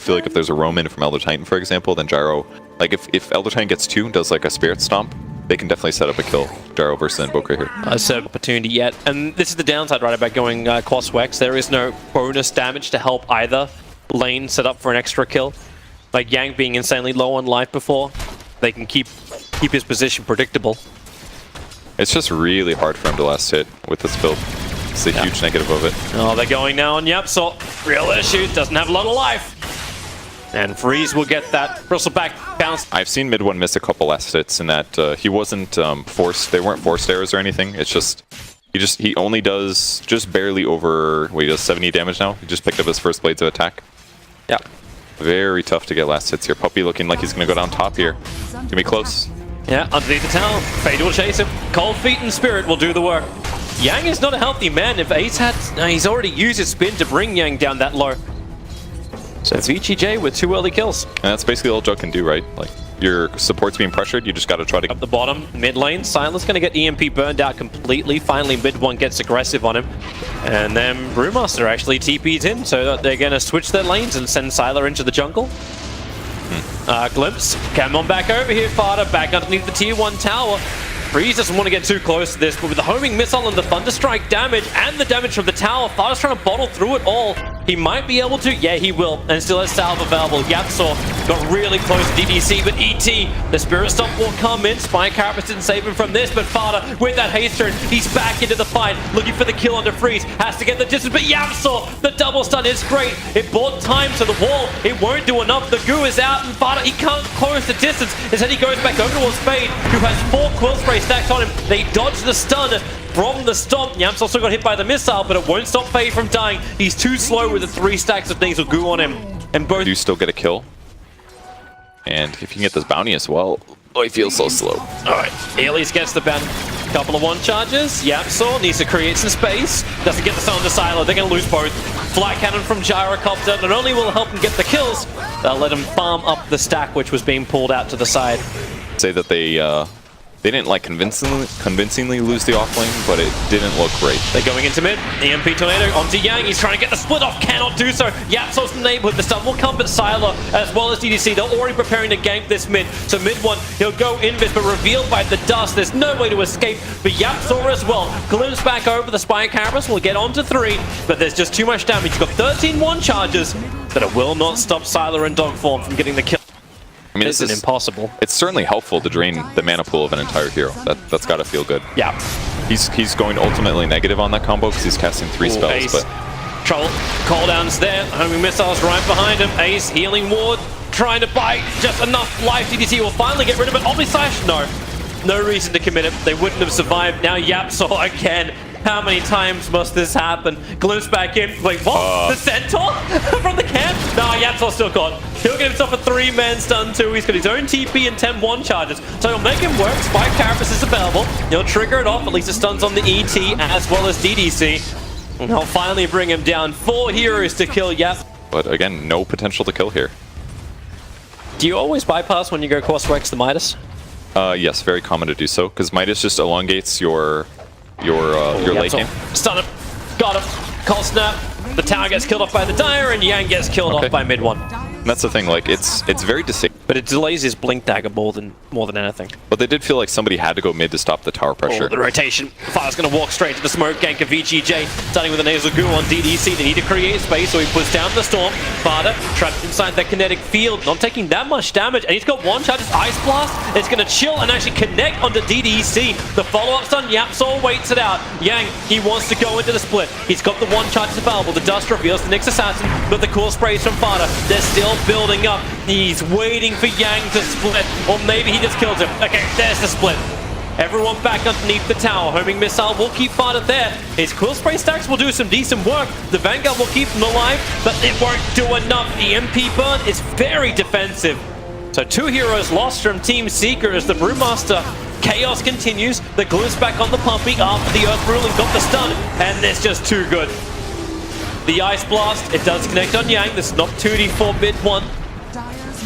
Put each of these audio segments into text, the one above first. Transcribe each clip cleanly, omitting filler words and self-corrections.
feel like if there's a roam in from Elder Titan, for example, then Gyro, like if Elder Titan gets 2 and does like a Spirit Stomp, they can definitely set up a kill. Gyro versus Invoker here. It's an opportunity yet, and this is the downside, right, about going Crosswex. There is no bonus damage to help either lane set up for an extra kill. Like Yang being insanely low on life before, they can keep his position predictable. It's just really hard for him to last hit with this build. It's a huge negative of it. Oh, they're going now on Yapsor. Real issue, doesn't have a lot of life. And Freeze will get that bristleback bounce. I've seen Mid One miss a couple last hits in that he wasn't forced. They weren't forced errors or anything. It's just he only does just barely over. He does 70 damage now. He just picked up his first blades of attack. Yeah. Very tough to get last hits here. Puppy looking like he's gonna go down top here. Gonna be close. Yeah, underneath the tower. Fade will chase him. Cold Feet and Spirit will do the work. Yang is not a healthy man. If Ace had, he's already used his spin to bring Yang down that low. So VGJ with 2 early kills. And that's basically all Jug can do, right? Like, your support's being pressured, you just gotta try to... Up the bottom, mid lane, Siler's gonna get EMP burned out completely. Finally, mid one gets aggressive on him. And then Brewmaster actually TP's in, so that they're gonna switch their lanes and send Siler into the jungle. Glimpse, come on back over here, Fada, back underneath the tier 1 tower. Freeze doesn't want to get too close to this, but with the homing missile and the Thunderstrike damage and the damage from the tower, Fada's trying to bottle through it all. He might be able to, yeah, he will, and still has salve available. Yapsor got really close to DDC, but ET, the Spirit Stomp will come in. Spy Carapace didn't save him from this, but Fada, with that haste turn, he's back into the fight, looking for the kill under Freeze, has to get the distance, but Yapsor, the double stun is great. It bought time to the wall, it won't do enough. The goo is out, and Fada, he can't close the distance. Instead, he goes back over towards Fade, who has 4 Quill Spray stacks on him. They dodge the stun from the stomp. Yamps also got hit by the missile, but it won't stop Fade from dying. He's too slow with the 3 stacks of nasal goo on him. And both do still get a kill. And if you can get this bounty as well, oh, he feels so slow. Alright, Aelys gets the bounty. Couple of 1 charges. Yapsor needs to create some space. Doesn't get the stun to Silo. They're going to lose both. Flight Cannon from Gyrocopter not only will help him get the kills, they'll let him farm up the stack, which was being pulled out to the side. Say that they didn't like convincingly lose the offlane, but it didn't look great. They're going into mid. EMP Tornado onto Yang. He's trying to get the split off. Cannot do so. Yapsor's in the neighborhood. The stun will come, but Siler as well as DDC, they're already preparing to gank this mid. So mid one, he'll go invis, but revealed by the dust. There's no way to escape. But Yapsor as well. Glimpse back over. The Spy Carapace will get onto 3, but there's just too much damage. He's got 13 1 charges, but it will not stop Siler in dog form from getting the kill. I mean, this is impossible. It's certainly helpful to drain the mana pool of an entire hero. That's got to feel good. Yeah. He's going ultimately negative on that combo because he's casting 3 spells. Ace. But Troll, cooldowns there. Homing missiles right behind him. Ace, healing ward, trying to buy just enough life. DDC will finally get rid of it. Omnislash, no reason to commit it. They wouldn't have survived. Now Yapsor again. How many times must this happen? Glimpse back in. Wait, what? The Centaur from the camp? No, Yapsor's still caught. He'll get himself a 3-man stun too. He's got his own TP and 10 1 charges. So he'll make him work. Spy Carapace is available. He'll trigger it off. At least the stun's on the ET as well as DDC. And he'll finally bring him down. 4 heroes to kill Yap. But again, no potential to kill here. Do you always bypass when you go cross-rex the Midas? Yes, very common to do so, because Midas just elongates your late game. Stun him. Got him. Cold snap. The tower gets killed off by the Dire, and Yang gets killed off by mid one. And that's the thing, like, it's very distinct. But it delays his blink dagger more than anything. But they did feel like somebody had to go mid to stop the tower pressure. Oh, the rotation. Fire's going to walk straight to the smoke gank of VGJ. Starting with a nasal goo on DDC. They need to create space, so he puts down the storm. Fada trapped inside that kinetic field, not taking that much damage. And he's got 1 charge. His Ice Blast is going to chill and actually connect onto DDC. The follow-up stun, Yapsor waits it out. Yang, he wants to go into the split. He's got the 1 charge available. The dust reveals the next assassin, but the cool sprays from Fada. They're still building up. He's waiting for Yang to split, or maybe he just kills him. Okay, there's the split. Everyone back underneath the tower. Homing missile will keep Fada there. His quill spray stacks will do some decent work. The Vanguard will keep him alive, but it won't do enough. The MP burn is very defensive. So 2 heroes lost from Team Seeker as the Brewmaster chaos continues. The Glimpse back on the Pumpy after the Earth Ruling got the stun, and it's just too good. The Ice Blast, it does connect on Yang. This is not 2d4 mid 1.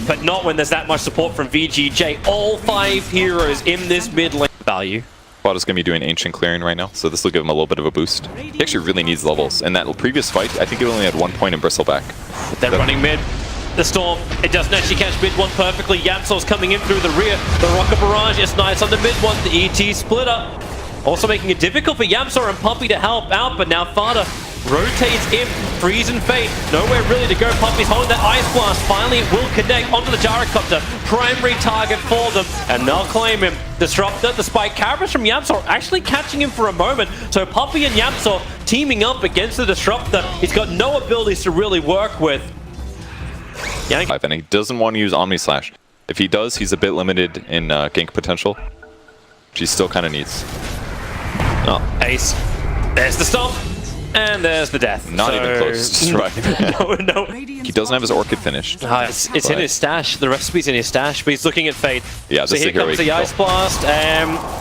But not when there's that much support from VGJ. All 5 heroes in this mid lane value. Fada's going to be doing Ancient Clearing right now, so this will give him a little bit of a boost. He actually really needs levels. In that previous fight, I think he only had 1 point in Bristleback. They're running mid. the Storm. It doesn't actually catch mid one perfectly. Yamsor's coming in through the rear. The Rocket Barrage is nice on the mid one. The ET splitter. Also making it difficult for Yamsor and Puppey to help out, but now Fada rotates in, Freeze and Fade. Nowhere really to go. Puppey's holding that Ice Blast. Finally, it will connect onto the Gyrocopter. Primary target for them, and they'll claim him. Disruptor, the Spike Cabras from Yamsor actually catching him for a moment. So Puppey and Yamsor teaming up against the Disruptor. He's got no abilities to really work with. Yank. And he doesn't want to use Omni Slash. If he does, he's a bit limited in gank potential, which he still kind of needs. Oh, Ace. There's the stomp. And there's the death. Not even close to surviving. No. He doesn't have his Orchid finished. It's in his stash. The recipe's in his stash, but he's looking at Fade. Yeah, so here comes the Ice Blast.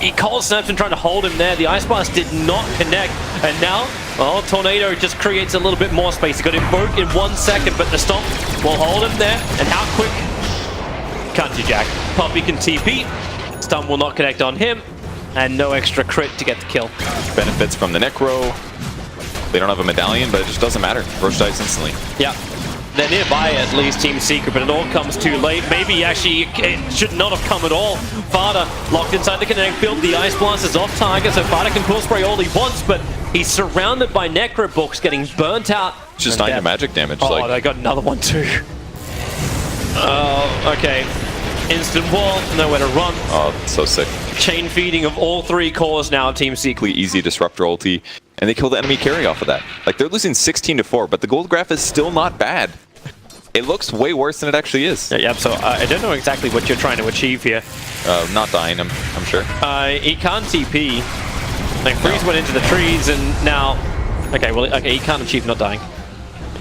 He cold snaps and trying to hold him there. The Ice Blast did not connect. And now, well, Tornado just creates a little bit more space. He got invoked in 1 second, but the Stomp will hold him there. And how quick? Can't you, Jack? Puppey can TP. Stomp will not connect on him. And no extra crit to get the kill. Benefits from the Necro. They don't have a medallion, but it just doesn't matter. Roche dies instantly. Yeah. They're nearby at least, Team Secret, but it all comes too late. Maybe actually it should not have come at all. Fada locked inside the Kinetic Field. The Ice Blast is off target, so Fada can pull spray all he wants, but he's surrounded by Necro Books, getting burnt out. Just 9 magic damage. Oh, they got another one too. Oh, okay. Instant wall, nowhere to run. Oh, so sick. Chain feeding of all 3 cores now, Team Secret. Easy Disruptor ulti, and they kill the enemy carry off of that. Like, they're losing 16-4, but the gold graph is still not bad. It looks way worse than it actually is. Yeah, so I don't know exactly what you're trying to achieve here. Not dying, I'm sure. He can't TP. Like, Freeze went into the trees, and now... Okay, he can't achieve not dying.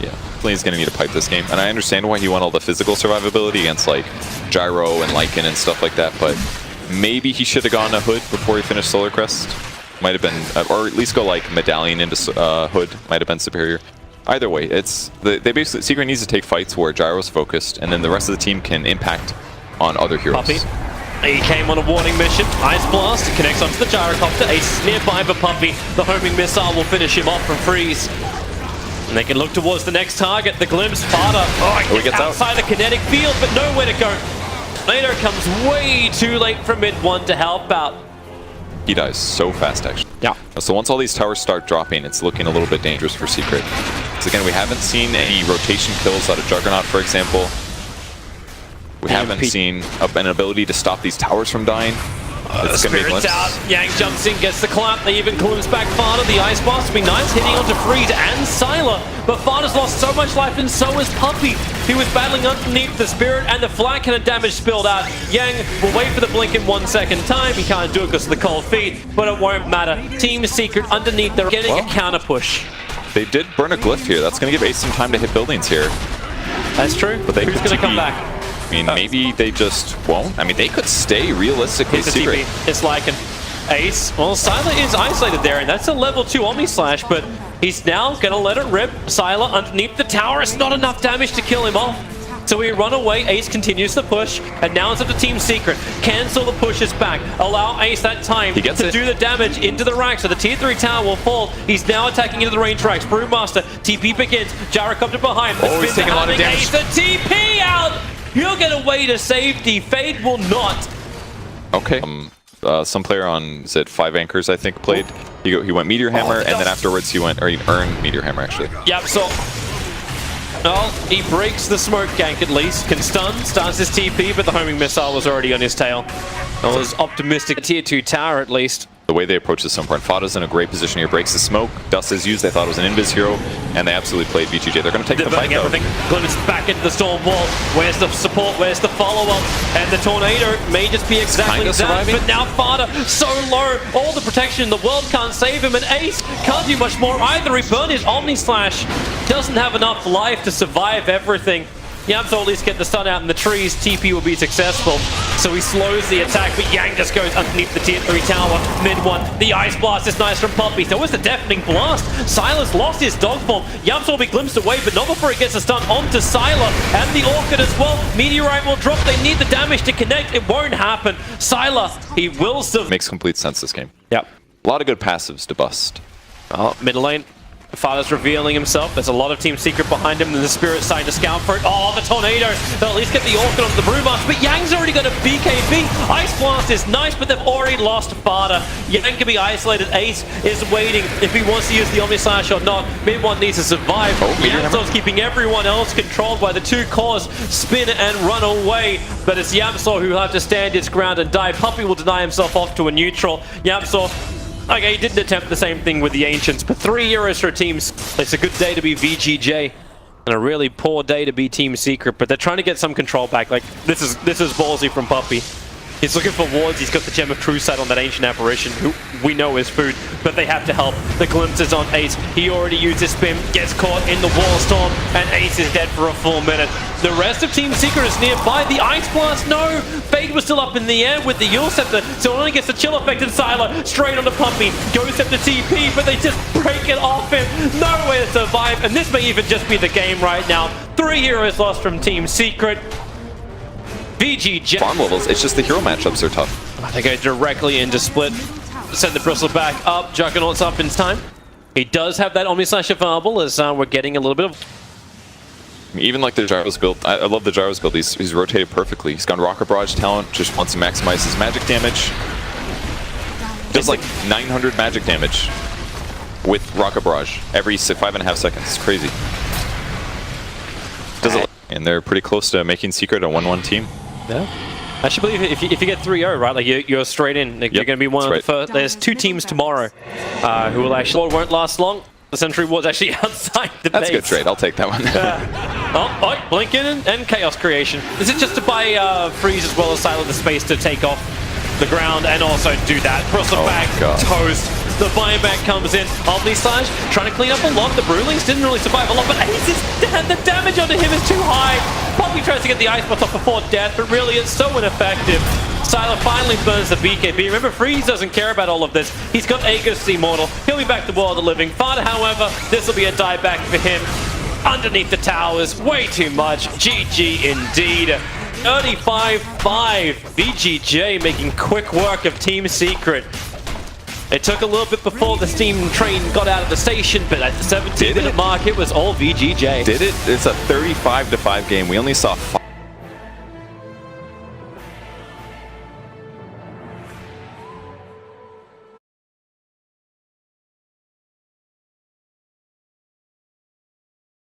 Yeah, Flame's gonna need to pipe this game, and I understand why he won all the physical survivability against like Gyro and Lycan and stuff like that, but maybe he should have gone a Hood before he finished Solar Crest. Might have been, or at least go like Medallion into Hood, might have been superior. Either way, they basically, Secret needs to take fights where Gyro's focused, and then the rest of the team can impact on other heroes. Puppey. He came on a warning mission. Ice Blast connects onto the Gyrocopter. Ace is nearby for Puppey. The homing missile will finish him off from Freeze. And they can look towards the next target, the Glimpse. Fada. Oh, he gets outside the kinetic field, but nowhere to go. Tornado comes way too late from mid one to help out. He dies so fast, actually. Yeah. So once all these towers start dropping, it's looking a little bit dangerous for Secret. So again, we haven't seen any rotation kills out of Juggernaut, for example. We haven't seen an ability to stop these towers from dying. It's gonna be Spirit's out. Yang jumps in, gets the clap. They even glimpse back Fada. The Ice Blast will be nice, hitting onto Freeze and Sylar. But Fada's lost so much life, and so has Puppey. He was battling underneath the Spirit, and the flat cannon damage spilled out. Yang will wait for the blink in 1 second time. He can't do it because of the cold feet, but it won't matter. Team Secret underneath, they're getting a counter push. They did burn a glyph here. That's going to give Ace some time to hit buildings here. That's true. But who's going to come back? I mean, maybe they just won't. I mean, they could stay realistically Secret. It's like an Ace. Well, Sylar is isolated there, and that's a level 2 Omni Slash, but he's now going to let it rip. Sylar underneath the tower. It's not enough damage to kill him off. So we run away, Ace continues the push, and now it's up to Team Secret. Cancel the pushes back, allow Ace that time to do the damage into the rack, so the tier 3 tower will fall. He's now attacking into the range racks. Brewmaster, TP begins, Gyrocopter behind. Oh, he's taking a lot of damage. Ace, the TP out! He'll get away to safety, Fade will not. Okay. Some player on, is it 5 Anchors, I think, played. He went Meteor Hammer, and then afterwards he earned Meteor Hammer, actually. Yep, so... Well, he breaks the smoke gank at least, can stun, starts his TP, but the homing missile was already on his tail. That was optimistic. Tier 2 tower at least. The way they approach this important, Fada's in a great position here, breaks the smoke, Dust is used, they thought it was an invis hero, and they absolutely played VGJ. They're going to take the fight though. Glimpse back into the Storm Wall. Where's the support? Where's the follow-up? And the Tornado may just be exactly that, but now Fada so low, all the protection in the world can't save him, and Ace can't do much more either. He burned his Omni Slash, doesn't have enough life to survive everything. Yamsor at least get the stun out in the trees. TP will be successful. So he slows the attack, but Yang just goes underneath the tier 3 tower. Mid one, the Ice Blast is nice from Puppey. So is the Deafening Blast. Sylar's lost his dog form. Yamsor will be glimpsed away, but not before he gets a stun onto Sylar. And the Orchid as well. Meteorite will drop. They need the damage to connect. It won't happen. Sylar, he will survive. Makes complete sense this game. Yep. A lot of good passives to bust. Oh, middle lane. Father's revealing himself. There's a lot of Team Secret behind him, and the Spirit's starting to scout for it. Oh, the Tornado! They'll at least get the Orchid onto the Brewmaster, but Yang's already got a BKB. Ice Blast is nice, but they've already lost Father. Yang can be isolated. Ace is waiting if he wants to use the Omni-Slash or not. Mid-1 needs to survive. Yamso's keeping everyone else controlled by the two cores. Spin and run away, but it's Yamso who will have to stand his ground and die. Puppey will deny himself off to a neutral. Yamso, okay, he didn't attempt the same thing with the Ancients, but 3 heroes for teams. It's a good day to be VGJ, and a really poor day to be Team Secret, but they're trying to get some control back. Like, this is ballsy from Puppey. He's looking for wards. He's got the Gem of True Sight on that Ancient Apparition, who we know is food, but they have to help. The glimpse is on Ace. He already used his spin, gets caught in the Wall Storm, and Ace is dead for a full minute. The rest of Team Secret is nearby. The Ice Blast, no! Fade was still up in the air with the Yule Scepter, so it only gets the chill effect, and Sylar straight onto Puppey. Goes up to TP, but they just break it off him. Nowhere to survive, and this may even just be the game right now. 3 heroes lost from Team Secret. VGJ. Farm levels, it's just the hero matchups are tough. They go directly into split. Send the Bristle back up. Juggernaut's up in time. He does have that Omni-Slash available as we're getting a little bit of... Even like the Gyros build, I love the Gyros build. He's rotated perfectly. He's gone Rocket Barrage talent, just wants to maximize his magic damage. Does like 900 magic damage with Rocket Barrage every 5.5 seconds. It's crazy. Does it, and they're pretty close to making Secret a 1-1 team. Yeah. I should believe if you get 3-0, right? Like you're straight in. Like, you're going to be one of the first. There's 2 teams tomorrow who will actually won't last long. The Sentry Ward's actually outside the base. That's a good trade. I'll take that one. Oh, Blinken and Chaos Creation. Is it just to buy Freeze as well as Sylar the space to take off the ground and also do that? Bristle back, toast. The buyback comes in. Omni-Slash trying to clean up a lot. The Brewlings didn't really survive a lot, but Ace is dead. The damage onto him is too high. Puppey tries to get the Ice Blast off before death, but really it's so ineffective. Sylar finally burns the BKB. Remember, Freeze doesn't care about all of this. He's got Aegis Immortal. He'll be back to World of the Living. Father, however, this will be a dieback for him. Underneath the towers, way too much. GG indeed. 35-5. VGJ making quick work of Team Secret. It took a little bit before the steam train got out of the station, but at the 17-minute mark, it was all VGJ. Did it? It's a 35-5 game. We only saw 5.